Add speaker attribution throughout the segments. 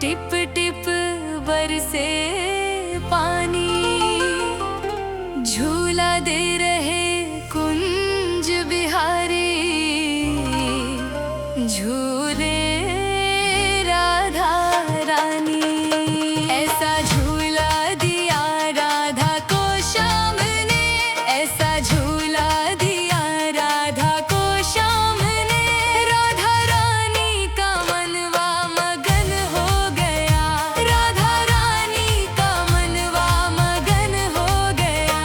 Speaker 1: टिप टिप बरसे पानी, झूला दे रहे कुंज बिहारी, झूले राधा रानी। ऐसा झूला दिया राधा को श्याम ने, ऐसा झूला दिया राधा को श्याम ने। राधा रानी का मनवा मगन हो गया, राधा रानी का मनवा मगन हो गया।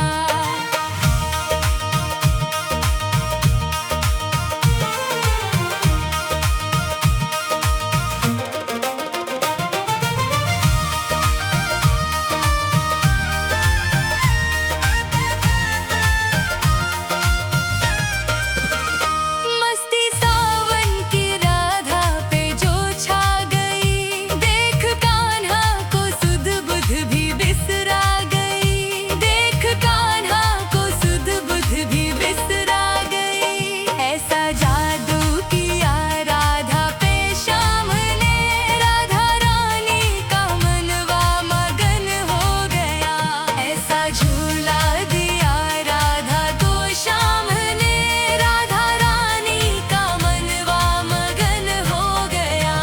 Speaker 1: मस्ती सावन की राधा पे जो छा गई, देख कान्हा को सुध बुध भी बिसरा गई, देख कान्हा को सुध बुध भी बिसरा गई। ऐसा जादू किया राधा पे श्याम ने, राधा रानी का मनवा मगन हो गया। ऐसा झूला दिया राधा को श्याम ने, राधा रानी का मनवा मगन हो गया।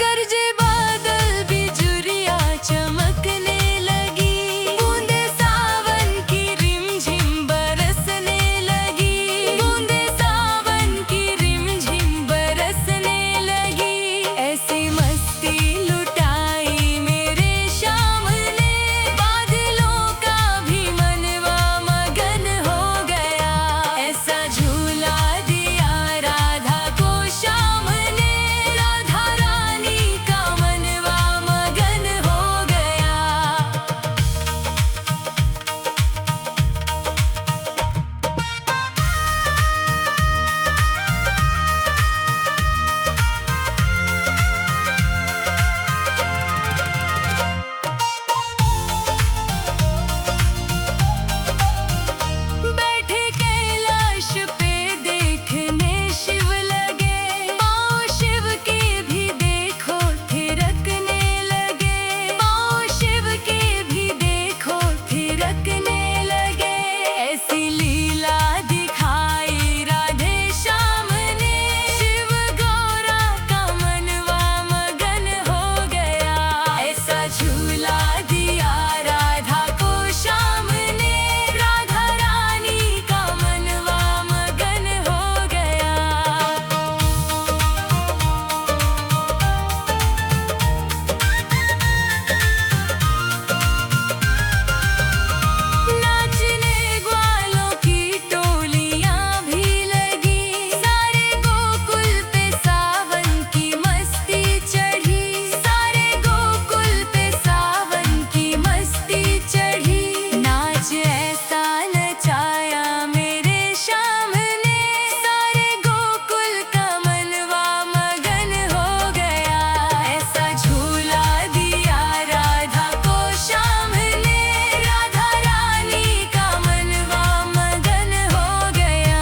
Speaker 1: गरजे बादल बिजुरिया चमकने लगी, बूंदे सावन की रिमझिम बरसने लगी, बूंदे सावन की रिमझिम बरसने लगी। ऐसी मस्ती लुटाई मेरे श्याम ने, बादलों का भी मनवा मगन हो गया। ऐसा झूला दिया राधा को श्याम ने, राधा रानी का मनवा मगन हो गया। बैठे कैलाश पे देखने शिव लगे, पाँव शिव के भी देखो थिरकने लगे, पाँव शिव के भी देखो थिरकने लगे। ऐसी लीला दिखाई राधे श्याम ने, शिव गौरा का मनवा मगन हो गया। ऐसा झूला दिया राधा को श्याम ने, राधा रानी का मनवा मगन हो गया। नाचने ग्वालों की टोलियां भी लगी, सारे गोकुल पे सावन की मस्ती चढ़ी, सारे गोकुल पे सावन की मस्ती चढ़ी। नाच ऐसा नचाया मेरे श्याम ने, सारे गोकुल का मनवा मगन हो गया। ऐसा झूला दिया राधा को श्याम ने, राधा रानी का मनवा मगन हो गया।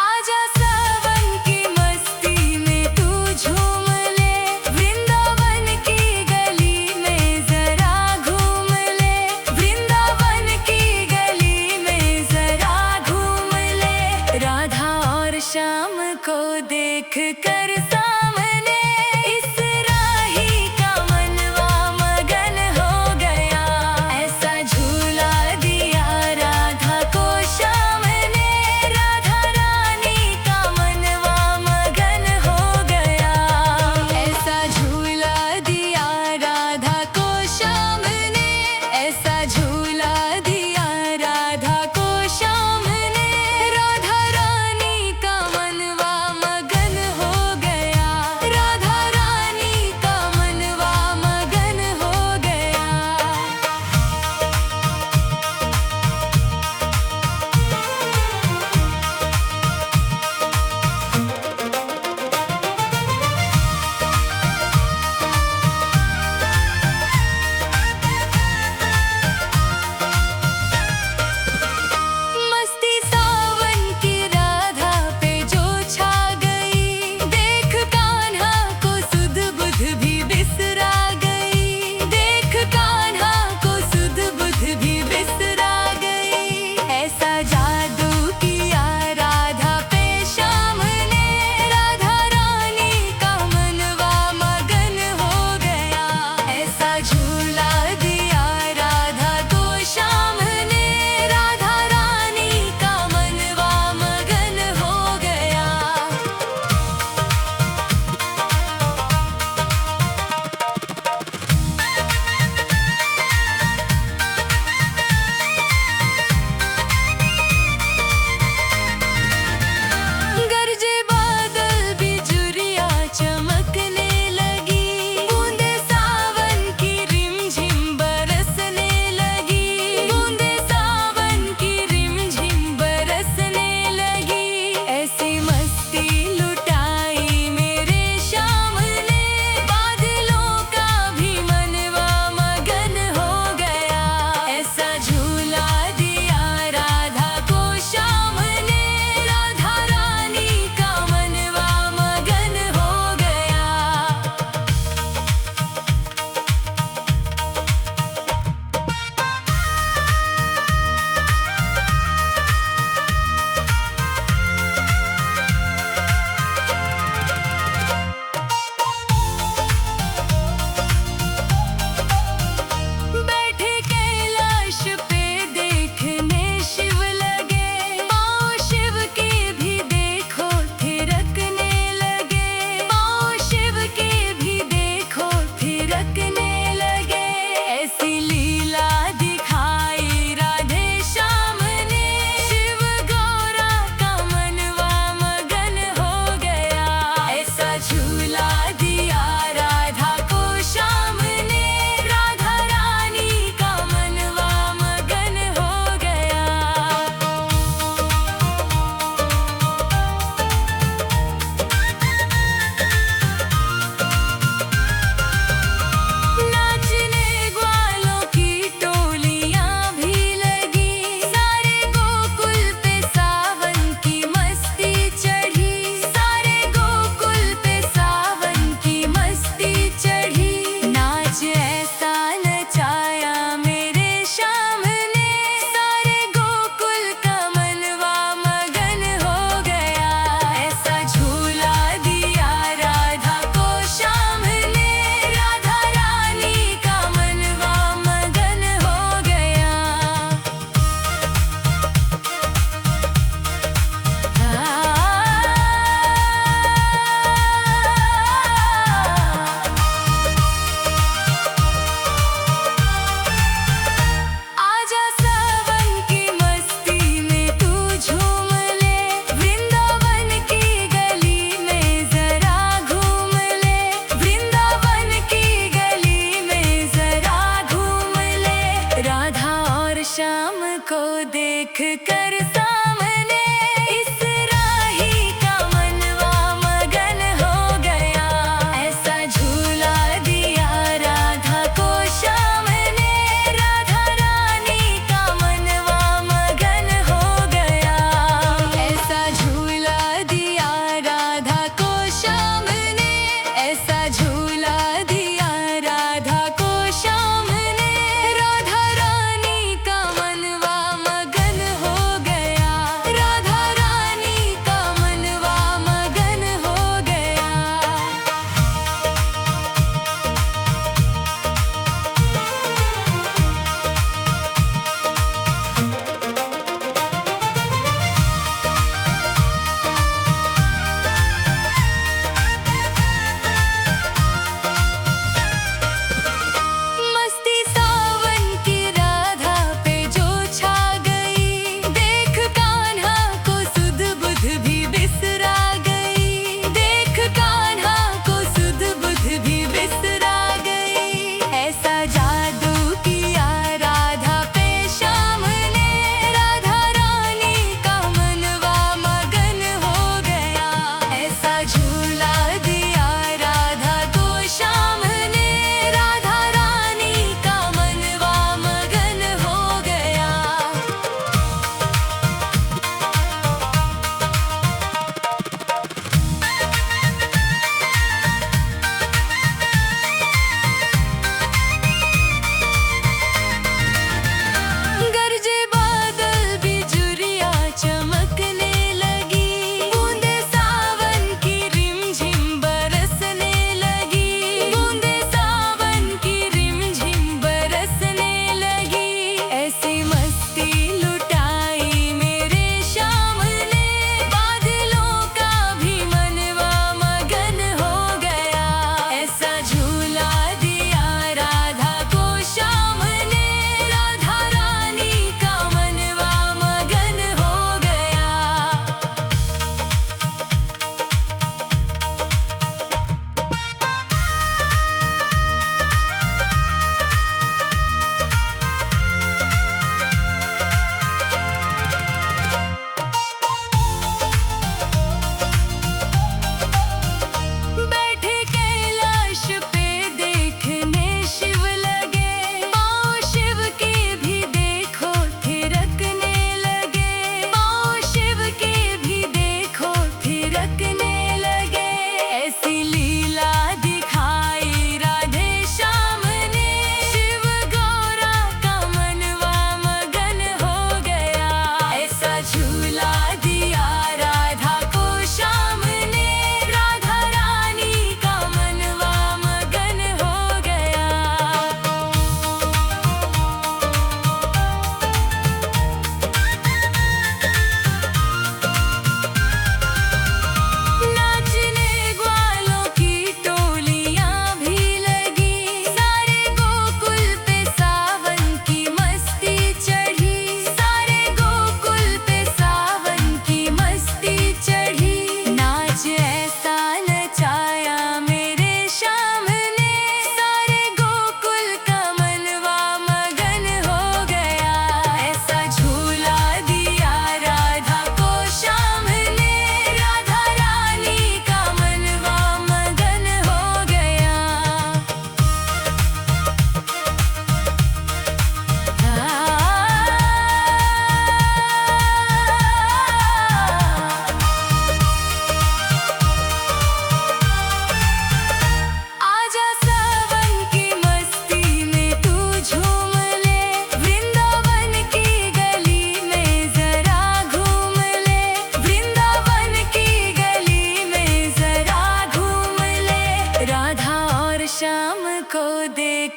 Speaker 1: आजा सावन की मस्ती में तू झूम ले, वृंदावन की गली में जरा घूम ले, वृंदावन की गली में जरा घूम ले। राधा और श्याम को देख कर सामने, इस राही का मनवा मगन हो गया। ऐसा झूला दिया राधा को श्याम ने, राधा रानी का मनवा मगन हो गया। ऐसा झूला दिया राधा को श्याम ने, ऐसा झूला दिया राधा को श्याम ने, राधा रानी का मनवा मगन हो गया।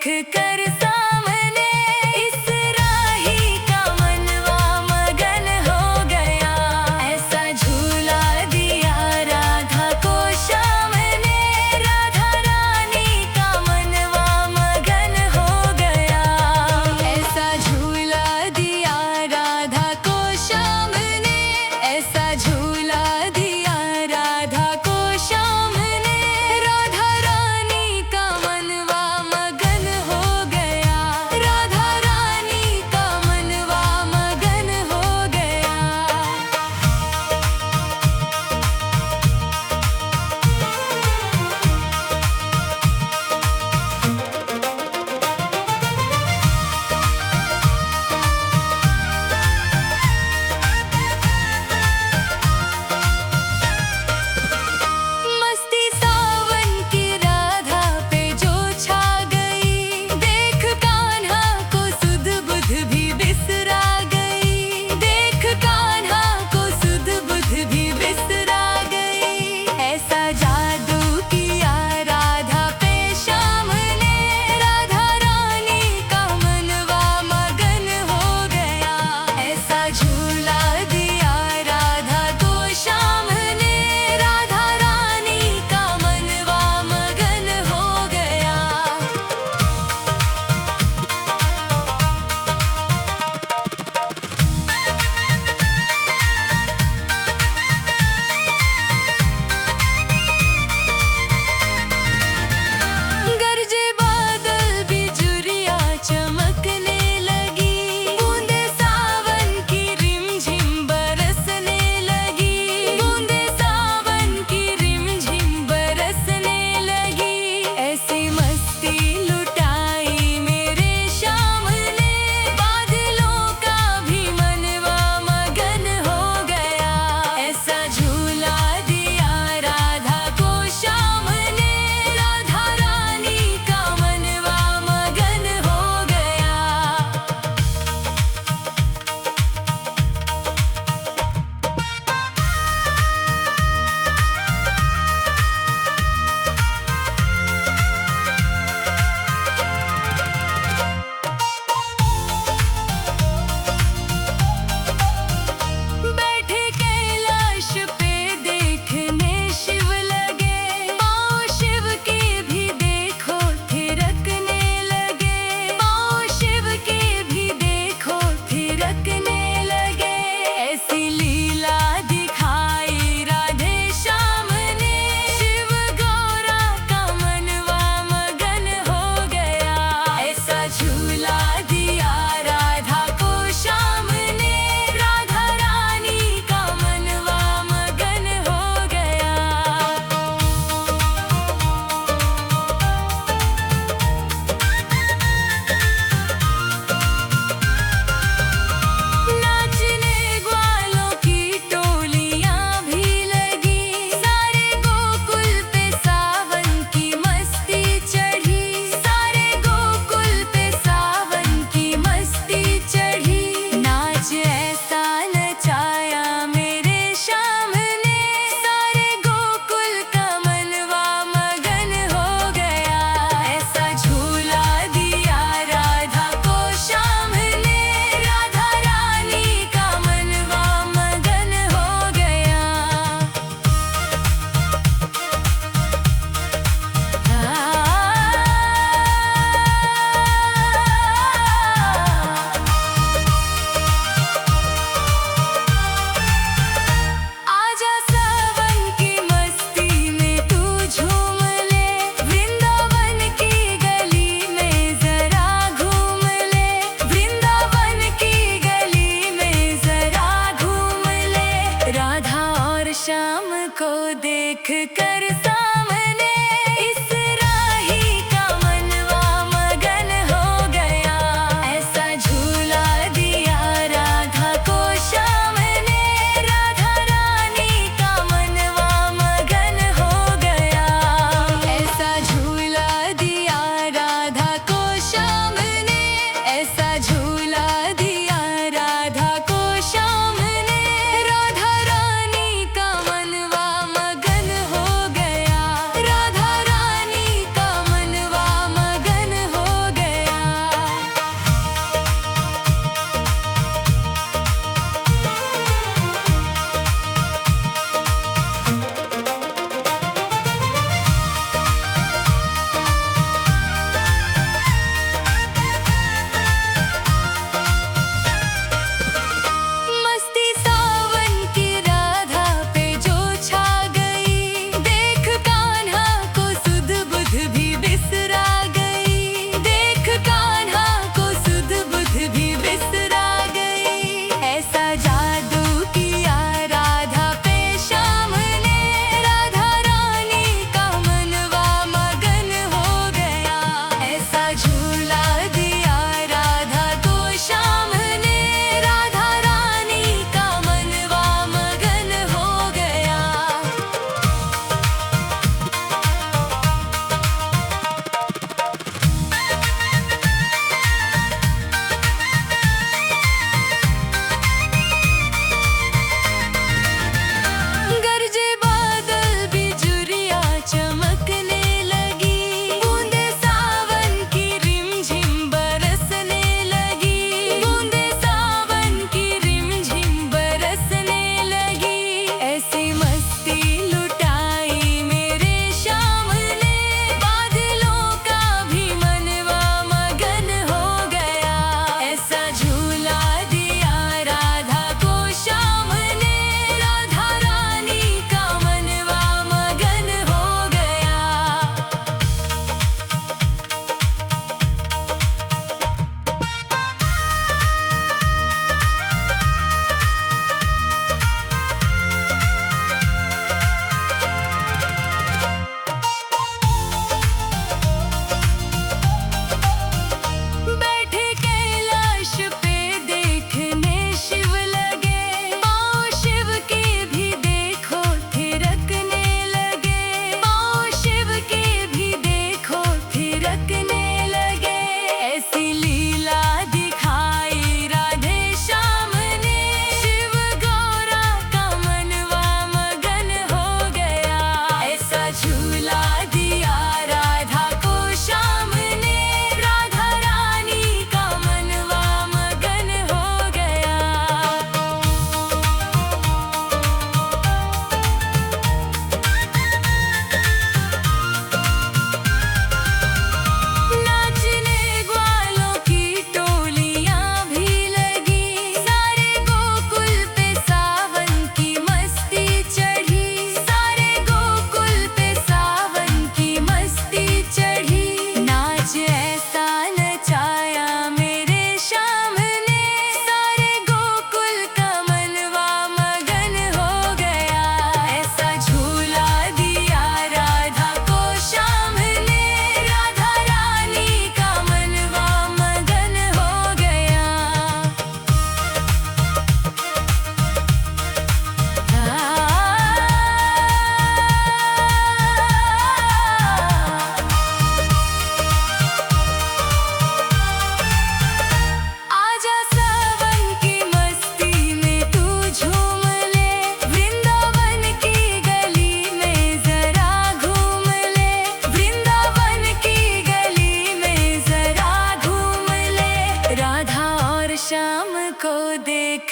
Speaker 1: देख कर सामने इस राही का मनवा मगन हो गया। ऐसा झूला दिया राधा को श्याम ने, राधा रानी का मनवा मगन हो गया। ऐसा झूला दिया राधा को श्याम ने, ऐसा झूला दिया राधा को श्याम ने, राधा रानी का मनवा मगन हो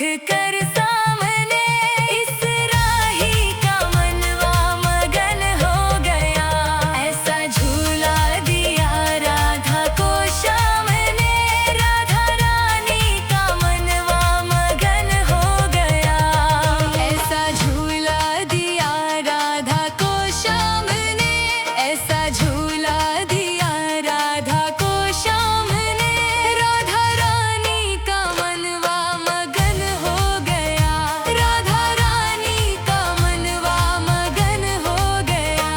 Speaker 1: कर सामने इस राही का मनवा मगन हो गया। ऐसा झूला दिया राधा को श्याम ने, राधा रानी का मनवा मगन हो गया। ऐसा झूला दिया राधा को श्याम ने, ऐसा झूला दिया राधा को श्याम ने, राधा रानी का मनवा मगन हो गया। राधा रानी का मनवा मगन हो गया।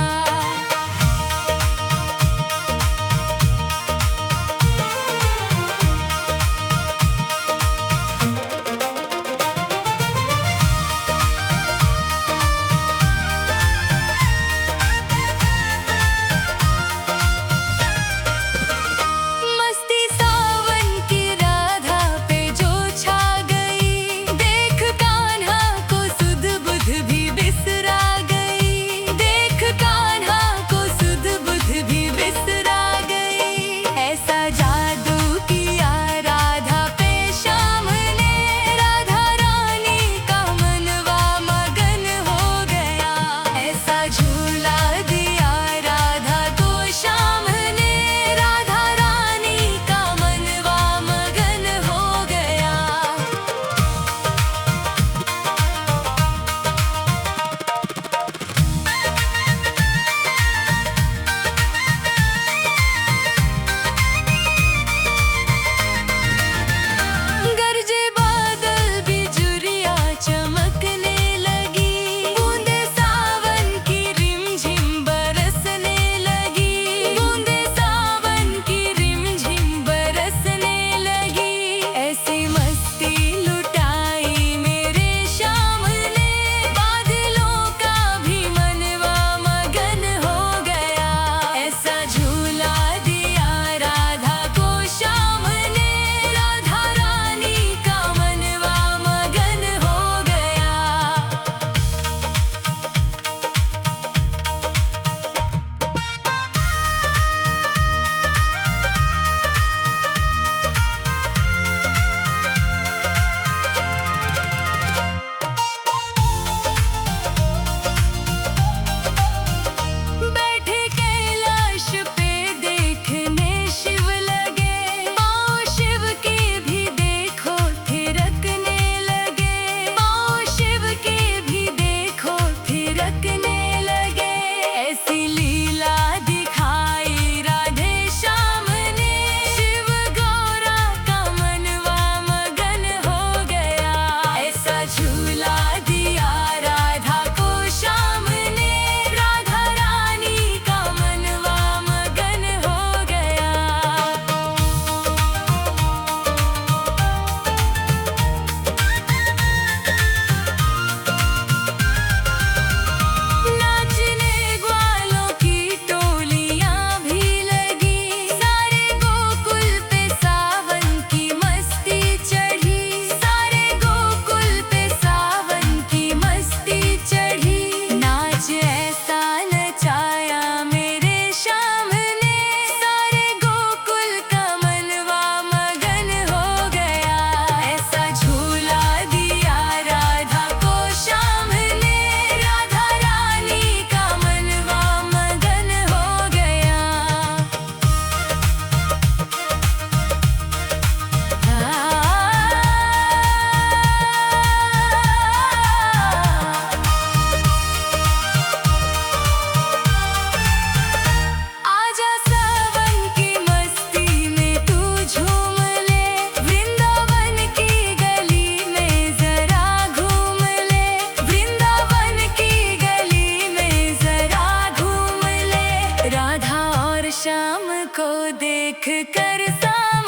Speaker 1: मस्ती सावन की राधा पे जो छा गई, देख कान्हा को सुध बुध भी बिसरा गई। देख कान्हा को सुध बुध भी बिसरा गई। ऐसा जादू किया राधा पे श्याम ने, राधा रानी का मनवा मगन हो गया। ऐसा झूला दिया राधा को श्याम ने, राधा रानी का मनवा मगन हो गया। गरजे बादल बिजुरिया चमकने लगी, बूंदे सावन की रिमझिम बरसने लगी। बूंदे सावन की रिमझिम बरसने लगी। ऐसी मस्ती लुटाई मेरे श्याम ने, बादलों का भी मनवा मगन हो गया। ऐसा झूला दिया राधा को श्याम ने, राधा रानी का मनवा मगन हो गया। बैठे कैलाश पे देखने शिव लगे, पाँव शिव के भी देखो थिरकने लगे। पाँव शिव के भी देखो थिरकने लगे। ऐसी लीला दिखाई राधे श्याम ने, शिव गौरा का मनवा मगन हो गया। ऐसा झूला दिया राधा को श्याम ने, राधा रानी का मनवा मगन हो गया। नाचने ग्वालों की टोलियां भी लगी, सारे गोकुल पे सावन की मस्ती चढ़ी। सारे गोकुल पे सावन की मस्ती चढ़ी। नाच ऐसा नचाया मेरे श्याम ने, सारे गोकुल का मनवा मगन हो गया। ऐसा झूला दिया राधा को श्याम ने, राधा रानी का मनवा मगन हो गया। आजा सावन की मस्ती में तू झूम ले, वृंदावन की गली में जरा घूम ले। वृंदावन की गली में जरा घूम ले, राधा और श्याम को देख कर सामने।